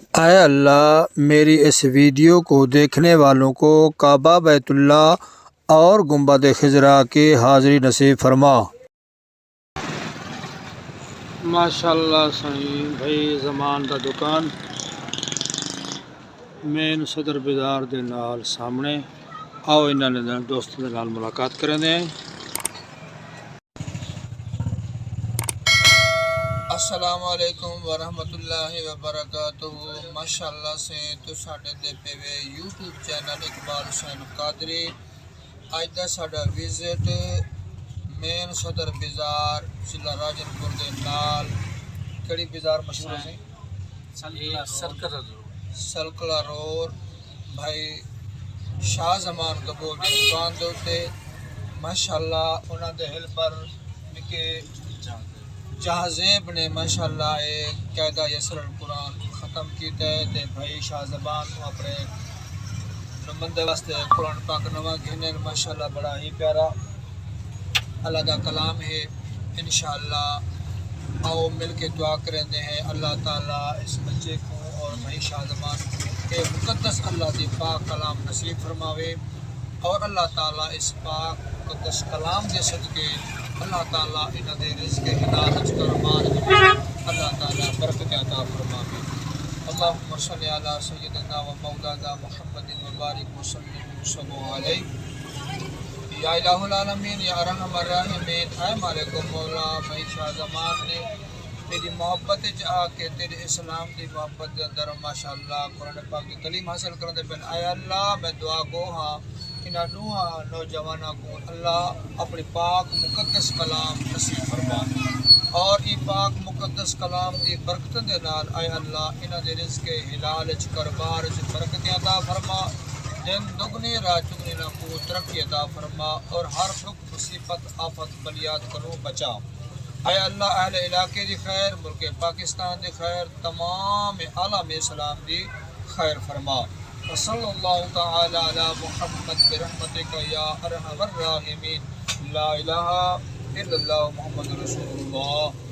اے اللہ میری اس ویڈیو کو دیکھنے والوں کو کعبہ بیت اللہ اور گنبد خضرا کی حاضری نصیب فرما۔ ماشاءاللہ سائیں بھائی زمان دا دکان مین صدر بازار دے نال سامنے آؤ انہاں نے دوستوں دے نال ملاقات کریں دے۔ السلام علیکم ورحمۃ اللہ وبرکاتہ۔ ماشاءاللہ سے تو ساڈے دے پے وے یوٹیوب چینل اقبال حسین قادری۔ اج دا ساڈا وزٹ مین صدر بازار ضلع راجنپور دے نال کیڑی بازار مشہور ہے؟ سلکلا روڈ بھائی شاہ زمان قبول دی دکان دے اوتے ماشاءاللہ انہاں دے ہیلپر نکے جہازیب نے ماشاءاللہ قاعدہ یسر القرآن ختم کیتا ہے تے بھائی شاہ زبان کو اپنے نمائندے واسطے قرآن پاک نواں گھنے ماشاءاللہ بڑا ہی پیارا اللہ دا کلام ہے۔ انشاءاللہ آؤ مل کے دعا کریں دے ہیں اللہ تعالیٰ اس بچے کو اور بھائی شاہ زبان کو مقدس اللہ دی پاک کلام نصیب فرماوے اور اللہ تعالیٰ اس پاک مقدس کلام دے صدقے اللہ تعالیٰ انہاں دے رزق حلال کرمان اللہ تعالیٰ برکت عطا فرماوے۔ اللہم صلی علی سیدنا و مولانا محمد مبارک وسلم علیہ یا الہ العالمین یا ارحم الراحمین۔ اے مالک مولا بھائی شاہ زمان نے تیری محبت آ کے تیرے اسلام دی محبت دے اندر ماشاءاللہ قرآن پاک کی تعلیم حاصل کرنے پہن اے اللہ میں دعا گو ہاں انہاں نوجوانوں کو اللہ اپنی پاک مقدس کلام نصیب فرما اور ای پاک مقدس کلام دی برکت دے نال اے اللہ انہاں دے رزق حلال وچ کاروبار وچ برکت عطا فرما، دن دگنی رات چگنی نہ کو ترقی عطا فرما اور ہر دکھ مصیبت آفت بلیات کرو بچا اے اللہ اہل علاقے دی خیر، ملک پاکستان دی خیر، تمام عالم اسلام دی خیر فرما۔ وصلی اللہ تعالی علی محمد برحمتک یا ارحم الراحمین۔ لا الہ الا اللہ محمد رسول اللہ۔